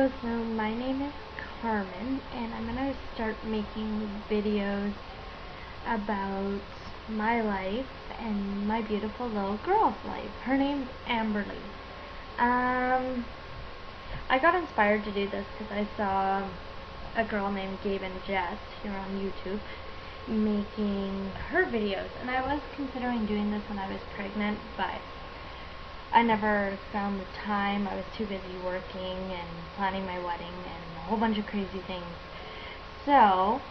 Hello, so my name is Carmen, and I'm going to start making videos about my life and my beautiful little girl's life. Her name's Amberly. I got inspired to do this because I saw a girl named Gabe and Jess here on YouTube making her videos, and I was considering doing this when I was pregnant, but I never found the time. I was too busy working and planning my wedding and a whole bunch of crazy things. So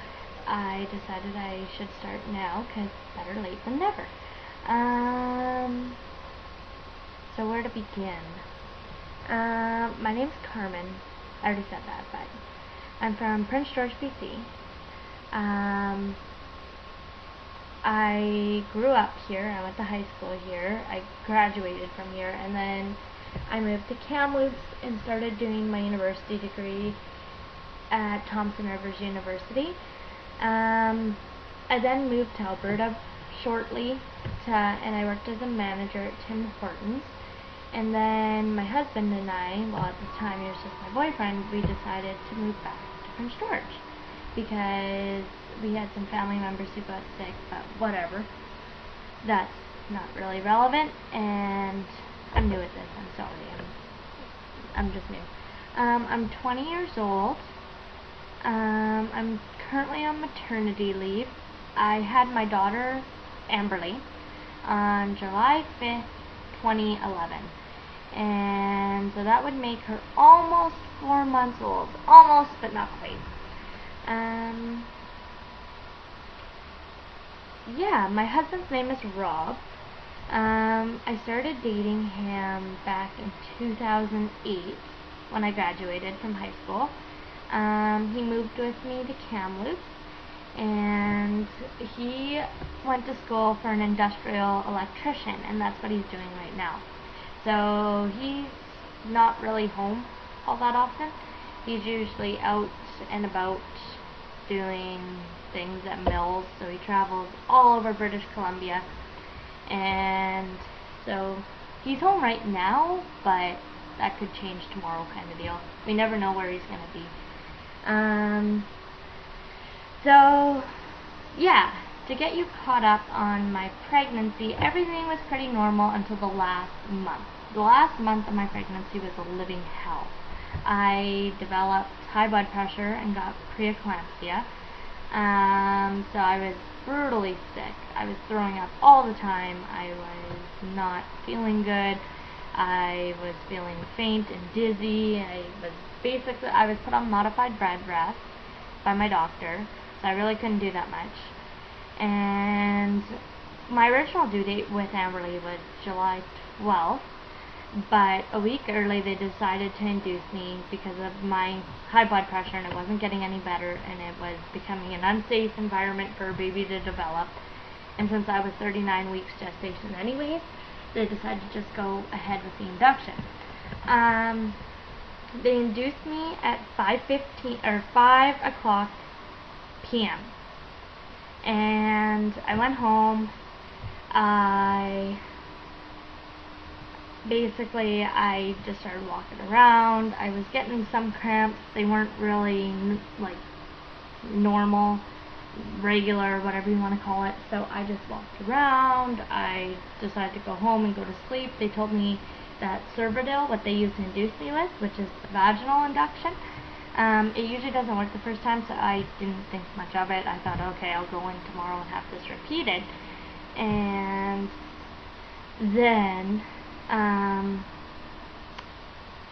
I decided I should start now because better late than never. So where to begin? My name's Carmen. I already said that, but I'm from Prince George, BC. I grew up here. I went to high school here. I graduated from here, and then I moved to Kamloops and started doing my university degree at Thompson Rivers University. I then moved to Alberta shortly, and I worked as a manager at Tim Hortons. And then my husband and I, well, at the time he was just my boyfriend, we decided to move back to Prince George because we had some family members who got sick, but whatever. That's not really relevant, and I'm new at this. I'm sorry. I'm just new. I'm 20 years old. I'm currently on maternity leave. I had my daughter, Amberly, on July 5th, 2011. And so that would make her almost 4 months old. Almost, but not quite. Yeah, my husband's name is Rob. I started dating him back in 2008 when I graduated from high school. He moved with me to Kamloops, and he went to school for an industrial electrician, and that's what he's doing right now. So he's not really home all that often. He's usually out and about doing things at mills, so he travels all over British Columbia, and so he's home right now, but that could change tomorrow, kind of deal. We never know where he's going to be. So yeah, to get you caught up on my pregnancy, everything was pretty normal until the last month. The last month of my pregnancy was a living hell. I developed high blood pressure and got preeclampsia. So I was brutally sick. I was throwing up all the time. I was not feeling good. I was feeling faint and dizzy. I was put on modified bed rest by my doctor, so I really couldn't do that much. And my original due date with Amberly was July 12th, but a week early they decided to induce me because of my high blood pressure, and it wasn't getting any better, and it was becoming an unsafe environment for a baby to develop. And since I was 39 weeks gestation anyways, they decided to just go ahead with the induction. They induced me at 5 o'clock p.m. and I went home. I just started walking around. I was getting some cramps. They weren't really like normal, regular, whatever you want to call it. So I just walked around. I decided to go home and go to sleep. They told me that Cervidil, what they use to induce me with, which is vaginal induction, it usually doesn't work the first time, so I didn't think much of it. I thought, okay, I'll go in tomorrow and have this repeated. And then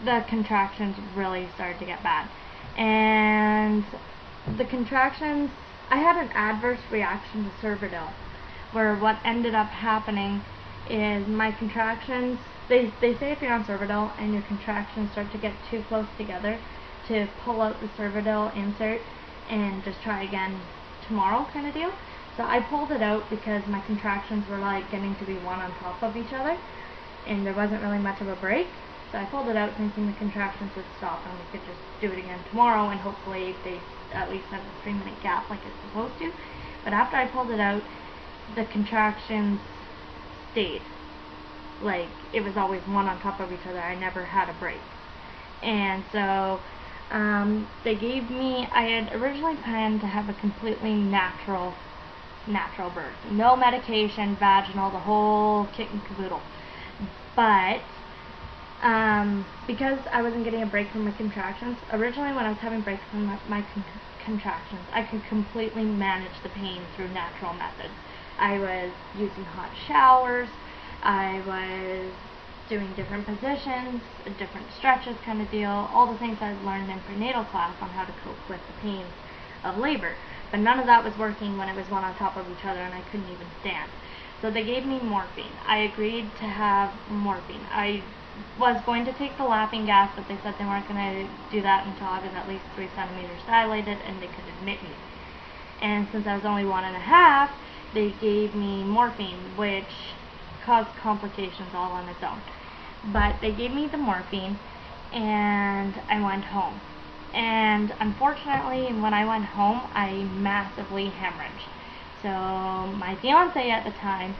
the contractions really started to get bad. And the contractions, I had an adverse reaction to Cervidil, where what ended up happening is my contractions, they say if you're on Cervidil and your contractions start to get too close together, to pull out the Cervidil insert and just try again tomorrow, kind of deal. So I pulled it out because my contractions were like getting to be one on top of each other, and there wasn't really much of a break. So I pulled it out thinking the contractions would stop and we could just do it again tomorrow, and hopefully they at least have a 3-minute gap like it's supposed to. But after I pulled it out, the contractions stayed. Like, it was always one on top of each other. I never had a break. And so They gave me, I had originally planned to have a completely natural birth. No medication, vaginal, the whole kit and caboodle. But, because I wasn't getting a break from my contractions, originally when I was having breaks from my contractions, I could completely manage the pain through natural methods. I was using hot showers, I was doing different positions, different stretches kind of deal, all the things I learned in prenatal class on how to cope with the pains of labor. But none of that was working when it was one on top of each other and I couldn't even stand. So they gave me morphine. I agreed to have morphine. I was going to take the laughing gas, but they said they weren't going to do that until I was at least 3 centimeters dilated and they could admit me. And since I was only 1.5, they gave me morphine, which caused complications all on its own. But they gave me the morphine and I went home. And unfortunately, when I went home, I massively hemorrhaged. So my fiance at the time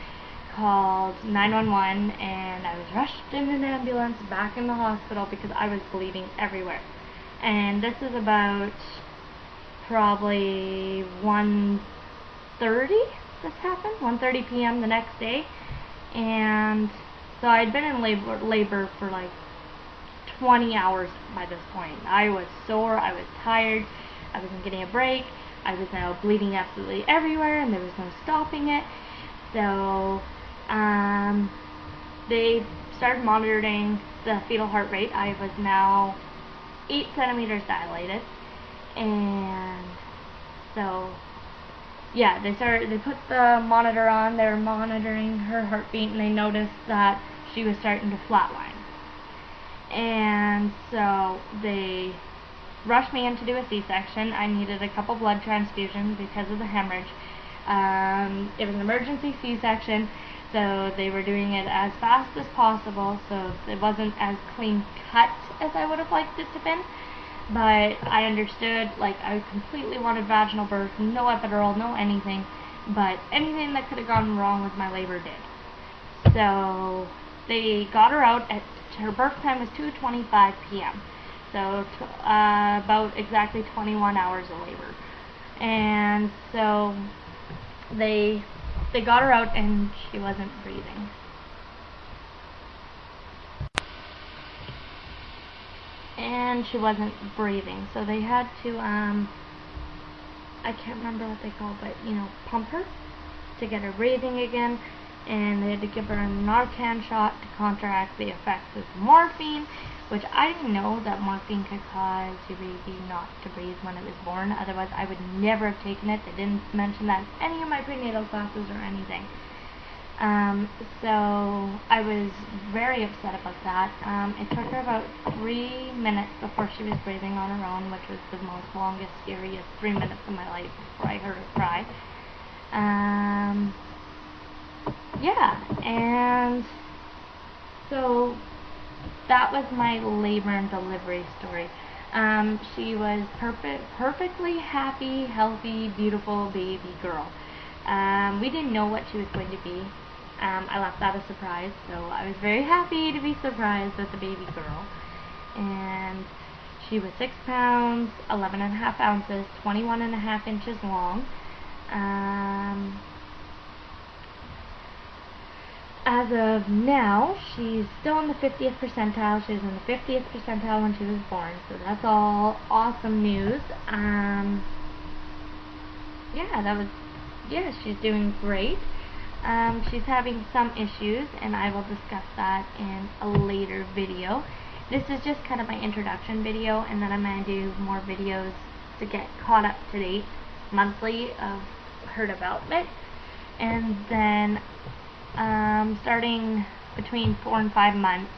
called 911 and I was rushed in an ambulance back in the hospital because I was bleeding everywhere. And this is about probably 1:30 this happened, 1:30 p.m. the next day. And so I'd been in labor for like 20 hours by this point. I was sore, I was tired, I wasn't getting a break, I was now bleeding absolutely everywhere and there was no stopping it. So they started monitoring the fetal heart rate. I was now 8 centimeters dilated, and so yeah, they put the monitor on, they were monitoring her heartbeat, and they noticed that she was starting to flatline. And so they rushed me in to do a C-section. I needed a couple blood transfusions because of the hemorrhage. It was an emergency C-section, so they were doing it as fast as possible, so it wasn't as clean cut as I would have liked it to have been. But I understood, like, I completely wanted vaginal birth, no epidural, no anything, but anything that could have gone wrong with my labor did. So they got her out at, her birth time was 2:25 p.m. So about exactly 21 hours of labor. And so they got her out and she wasn't breathing. So they had to, I can't remember what they call, but, you know, pump her to get her breathing again. And they had to give her a Narcan shot to counteract the effects of morphine, which I didn't know that morphine could cause your baby not to breathe when it was born. Otherwise, I would never have taken it. They didn't mention that in any of my prenatal classes or anything. So I was very upset about that. It took her about 3 minutes before she was breathing on her own, which was the most longest, scariest 3 minutes of my life before I heard her cry. Yeah, and so that was my labor and delivery story. She was perfectly happy, healthy, beautiful baby girl. We didn't know what she was going to be. I left that a surprise, so I was very happy to be surprised with the baby girl. And she was 6 pounds, 11.5 ounces, 21.5 inches long. As of now, she's still in the 50th percentile. She was in the 50th percentile when she was born, so that's all awesome news. She's doing great. She's having some issues, and I will discuss that in a later video. This is just kind of my introduction video, and then I'm going to do more videos to get caught up to date monthly of her development. And then starting between 4 and 5 months,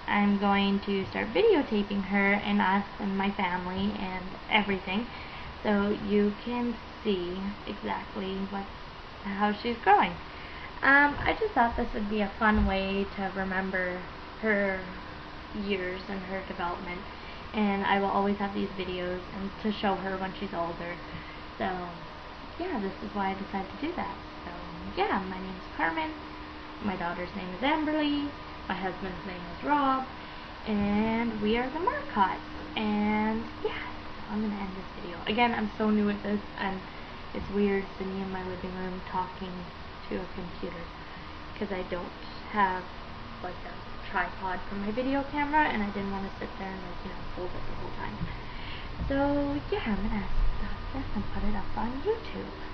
I'm going to start videotaping her and us and my family and everything, so you can see exactly how she's growing. I just thought this would be a fun way to remember her years and her development, and I will always have these videos and to show her when she's older. So yeah, this is why I decided to do that. So yeah, my name is Carmen, my daughter's name is Amberly, my husband's name is Rob, and we are the Marcottes. And yeah, so I'm gonna end this video. Again, I'm so new at this, and it's weird sitting in my living room talking to a computer because I don't have like a tripod for my video camera, and I didn't want to sit there and hold it the whole time. So yeah, I'm gonna stop this and put it up on YouTube.